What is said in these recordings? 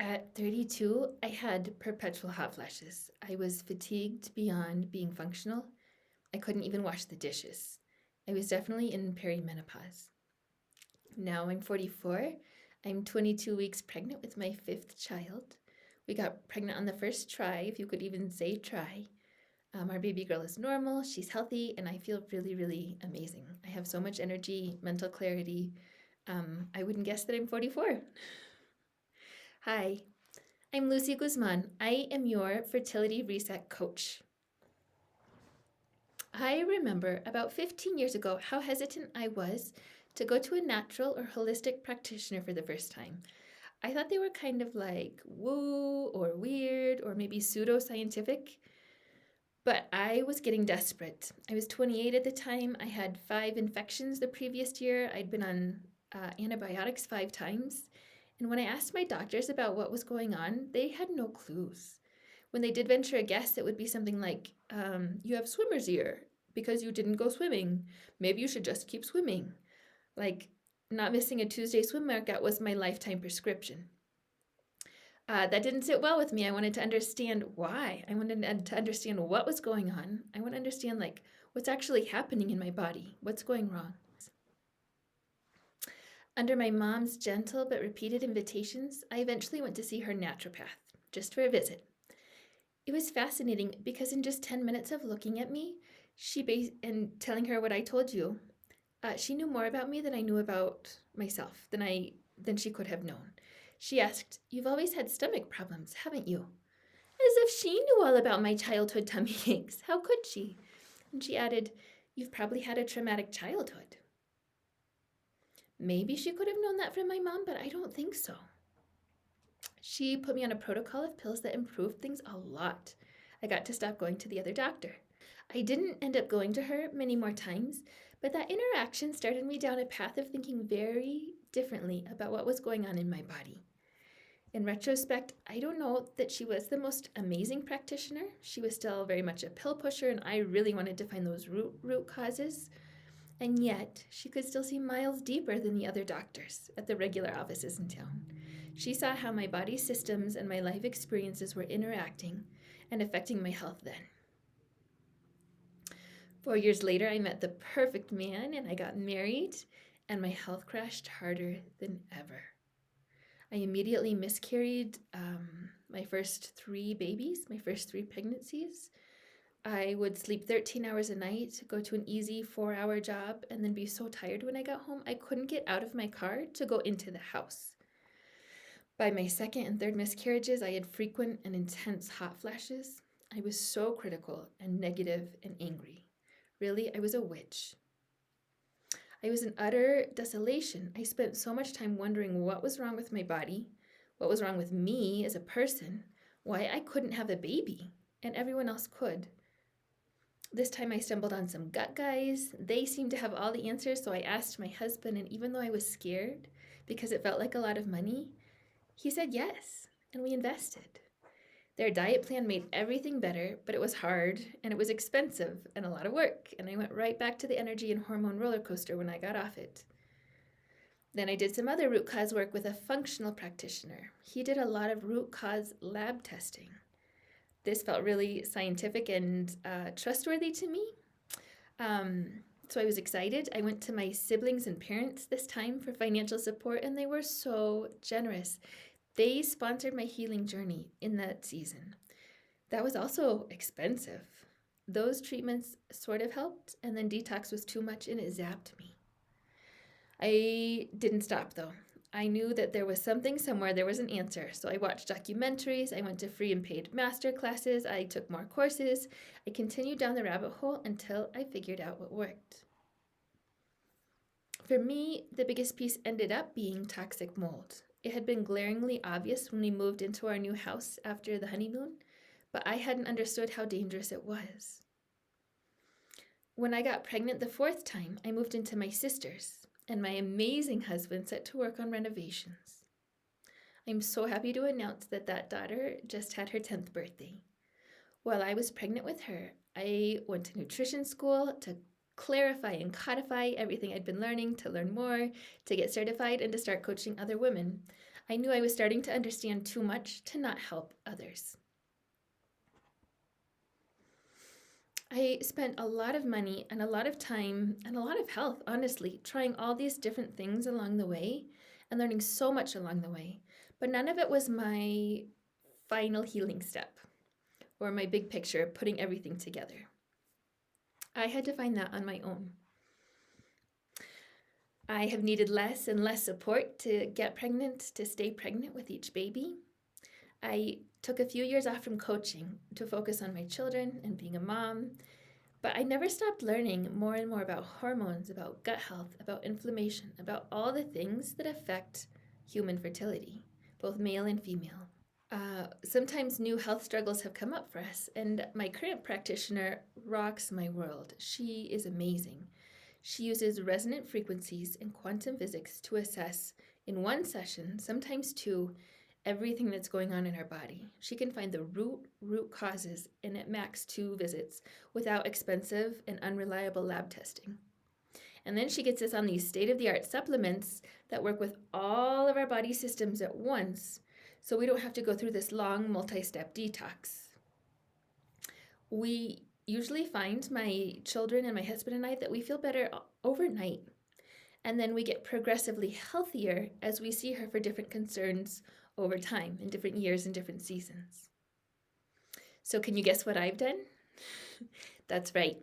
At 32, I had perpetual hot flashes. I was fatigued beyond being functional. I couldn't even wash the dishes. I was definitely in perimenopause. Now I'm 44. I'm 22 weeks pregnant with my fifth child. We got pregnant on the first try, if you could even say try. Our baby girl is normal, she's healthy, and I feel really, really amazing. I have so much energy, mental clarity. I wouldn't guess that I'm 44. Hi, I'm Lucy Guzman. I am your fertility reset coach. I remember about 15 years ago how hesitant I was to go to a natural or holistic practitioner for the first time. I thought they were kind of like woo or weird or maybe pseudoscientific, but I was getting desperate. I was 28 at the time. I had 5 infections the previous year. I'd been on antibiotics 5 times. And when I asked my doctors about what was going on, they had no clues. When they did venture a guess, it would be something like, you have swimmer's ear because you didn't go swimming. Maybe you should just keep swimming. Like, not missing a Tuesday swim workout was my lifetime prescription. That didn't sit well with me. I wanted to understand why. I wanted to understand what was going on. I want to understand, like, what's actually happening in my body, what's going wrong. Under my mom's gentle but repeated invitations, I eventually went to see her naturopath, just for a visit. It was fascinating because in just 10 minutes of looking at me, and telling her what I told you, she knew more about me than I knew about myself, than she could have known. She asked, "You've always had stomach problems, haven't you?" As if she knew all about my childhood tummy aches. How could she? And she added, "You've probably had a traumatic childhood." Maybe she could have known that from my mom, but I don't think so. She put me on a protocol of pills that improved things a lot. I got to stop going to the other doctor. I didn't end up going to her many more times, but that interaction started me down a path of thinking very differently about what was going on in my body. In retrospect, I don't know that she was the most amazing practitioner. She was still very much a pill pusher, and I really wanted to find those root causes. And yet, she could still see miles deeper than the other doctors at the regular offices in town. She saw how my body systems and my life experiences were interacting and affecting my health then. 4 years later, I met the perfect man and I got married, and my health crashed harder than ever. I immediately miscarried my first 3 babies, my first 3 pregnancies. I would sleep 13 hours a night, go to an easy 4-hour job, and then be so tired when I got home I couldn't get out of my car to go into the house. By my second and third miscarriages, I had frequent and intense hot flashes. I was so critical and negative and angry. Really, I was a witch. I was in utter desolation. I spent so much time wondering what was wrong with my body, what was wrong with me as a person, why I couldn't have a baby, and everyone else could. This time I stumbled on some gut guys. They seemed to have all the answers, so I asked my husband, and even though I was scared because it felt like a lot of money, he said yes, and we invested. Their diet plan made everything better, but it was hard, and it was expensive, and a lot of work, and I went right back to the energy and hormone roller coaster when I got off it. Then I did some other root cause work with a functional practitioner. He did a lot of root cause lab testing. This felt really scientific and trustworthy to me. So I was excited. I went to my siblings and parents this time for financial support, and they were so generous. They sponsored my healing journey in that season. That was also expensive. Those treatments sort of helped, and then detox was too much and it zapped me. I didn't stop though. I knew that there was something somewhere, there was an answer. So I watched documentaries, I went to free and paid master classes, I took more courses. I continued down the rabbit hole until I figured out what worked. For me, the biggest piece ended up being toxic mold. It had been glaringly obvious when we moved into our new house after the honeymoon, but I hadn't understood how dangerous it was. When I got pregnant the 4th time, I moved into my sister's, and my amazing husband set to work on renovations. I'm so happy to announce that daughter just had her 10th birthday. While I was pregnant with her, I went to nutrition school to clarify and codify everything I'd been learning, to learn more, to get certified, and to start coaching other women. I knew I was starting to understand too much to not help others. I spent a lot of money and a lot of time and a lot of health, honestly, trying all these different things along the way and learning so much along the way. But none of it was my final healing step or my big picture, putting everything together. I had to find that on my own. I have needed less and less support to get pregnant, to stay pregnant with each baby. I took a few years off from coaching to focus on my children and being a mom, but I never stopped learning more and more about hormones, about gut health, about inflammation, about all the things that affect human fertility, both male and female. Sometimes new health struggles have come up for us, and my current practitioner rocks my world. She is amazing. She uses resonant frequencies and quantum physics to assess, in one session, sometimes two, everything that's going on in our body. She can find the root causes in at max 2 visits without expensive and unreliable lab testing. And then she gets us on these state-of-the-art supplements that work with all of our body systems at once, so we don't have to go through this long multi-step detox. We usually find, my children and my husband and I, that we feel better overnight. And then we get progressively healthier as we see her for different concerns over time, in different years and different seasons. So can you guess what I've done? That's right.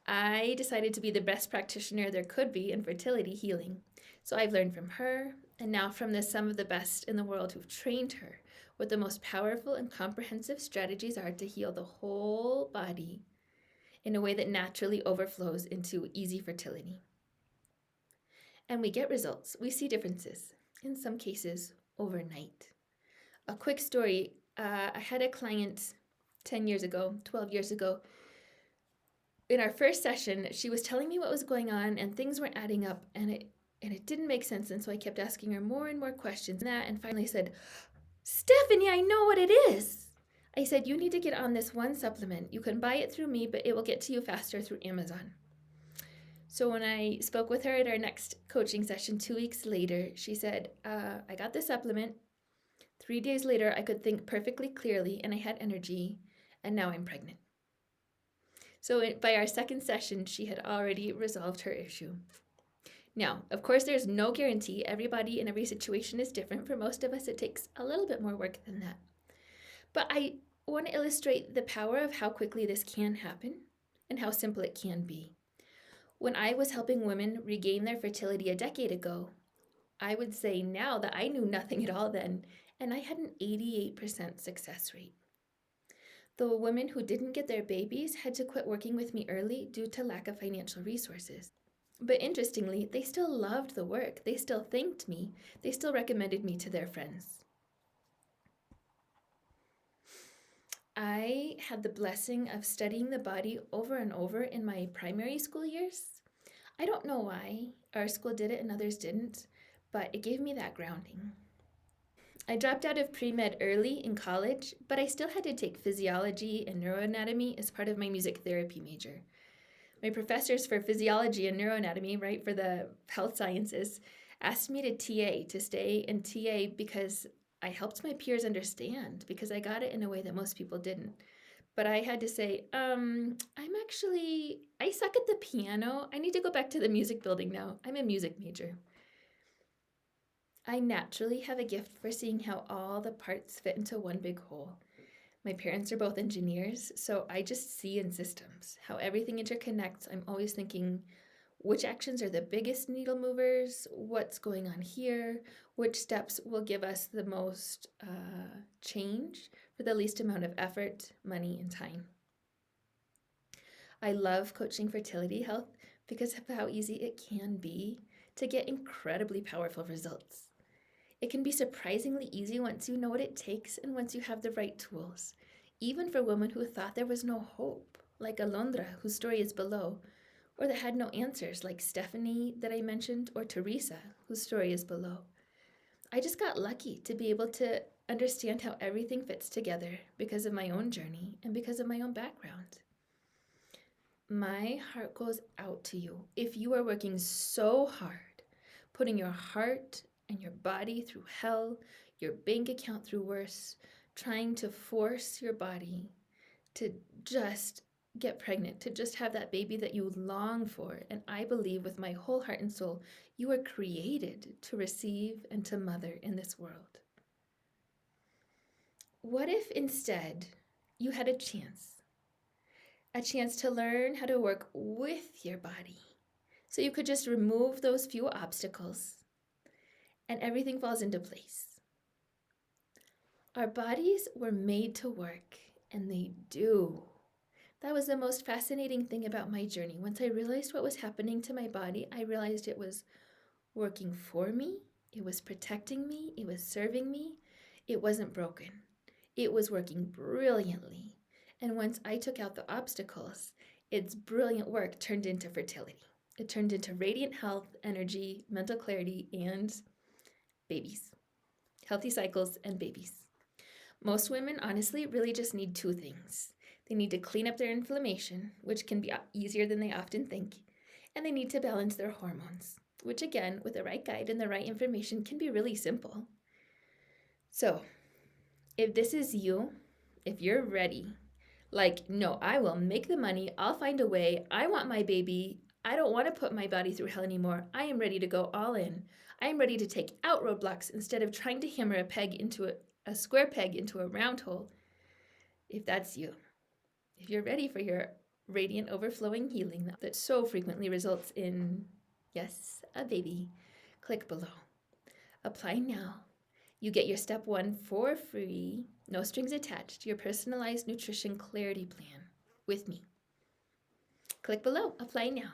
I decided to be the best practitioner there could be in fertility healing. So I've learned from her, and now from some of the best in the world who've trained her, what the most powerful and comprehensive strategies are to heal the whole body in a way that naturally overflows into easy fertility. And we get results. We see differences, in some cases, overnight. A quick story, I had a client 10 years ago, 12 years ago. In our first session, she was telling me what was going on and things weren't adding up, and it didn't make sense. And so I kept asking her more and more questions and finally said, "Stephanie, I know what it is." I said, "You need to get on this one supplement. You can buy it through me, but it will get to you faster through Amazon." So when I spoke with her at our next coaching session 2 weeks later, she said, I got the supplement. 3 days later, I could think perfectly clearly and I had energy, and now I'm pregnant. So by our second session, she had already resolved her issue. Now, of course, there's no guarantee. Everybody in every situation is different. For most of us, it takes a little bit more work than that. But I want to illustrate the power of how quickly this can happen and how simple it can be. When I was helping women regain their fertility a decade ago, I would say now that I knew nothing at all then, and I had an 88% success rate. The women who didn't get their babies had to quit working with me early due to lack of financial resources. But interestingly, they still loved the work. They still thanked me. They still recommended me to their friends. I had the blessing of studying the body over and over in my primary school years. I don't know why our school did it and others didn't, but it gave me that grounding. I dropped out of pre-med early in college, but I still had to take physiology and neuroanatomy as part of my music therapy major. My professors for physiology and neuroanatomy, right, for the health sciences, asked me to TA, to stay and TA because I helped my peers understand, because I got it in a way that most people didn't. But I had to say, I suck at the piano. I need to go back to the music building now. I'm a music major. I naturally have a gift for seeing how all the parts fit into one big whole. My parents are both engineers, so I just see in systems how everything interconnects. I'm always thinking, which actions are the biggest needle movers? What's going on here? Which steps will give us the most change for the least amount of effort, money, and time? I love coaching fertility health because of how easy it can be to get incredibly powerful results. It can be surprisingly easy once you know what it takes and once you have the right tools, even for women who thought there was no hope, like Alondra, whose story is below, or that had no answers, like Stephanie that I mentioned, or Teresa, whose story is below. I just got lucky to be able to understand how everything fits together because of my own journey and because of my own background. My heart goes out to you if you are working so hard, putting your heart and your body through hell, your bank account through worse, trying to force your body to just get pregnant, to just have that baby that you long for. And I believe with my whole heart and soul, you were created to receive and to mother in this world. What if instead you had a chance to learn how to work with your body? So you could just remove those few obstacles and everything falls into place. Our bodies were made to work, and they do. That was the most fascinating thing about my journey. Once I realized what was happening to my body, I realized it was working for me, it was protecting me, it was serving me, it wasn't broken. It was working brilliantly. And once I took out the obstacles, its brilliant work turned into fertility. It turned into radiant health, energy, mental clarity, and babies. Healthy cycles and babies. Most women, honestly, really just need two things. They need to clean up their inflammation, which can be easier than they often think, and they need to balance their hormones, which again, with the right guide and the right information, can be really simple. So, if this is you, if you're ready, like, no, I will make the money, I'll find a way, I want my baby, I don't want to put my body through hell anymore, I am ready to go all in. I am ready to take out roadblocks instead of trying to hammer a square peg into a round hole. If that's you, if you're ready for your radiant overflowing healing that so frequently results in, yes, a baby, click below. Apply now. You get your step 1 for free, no strings attached, your personalized nutrition clarity plan with me. Click below, apply now.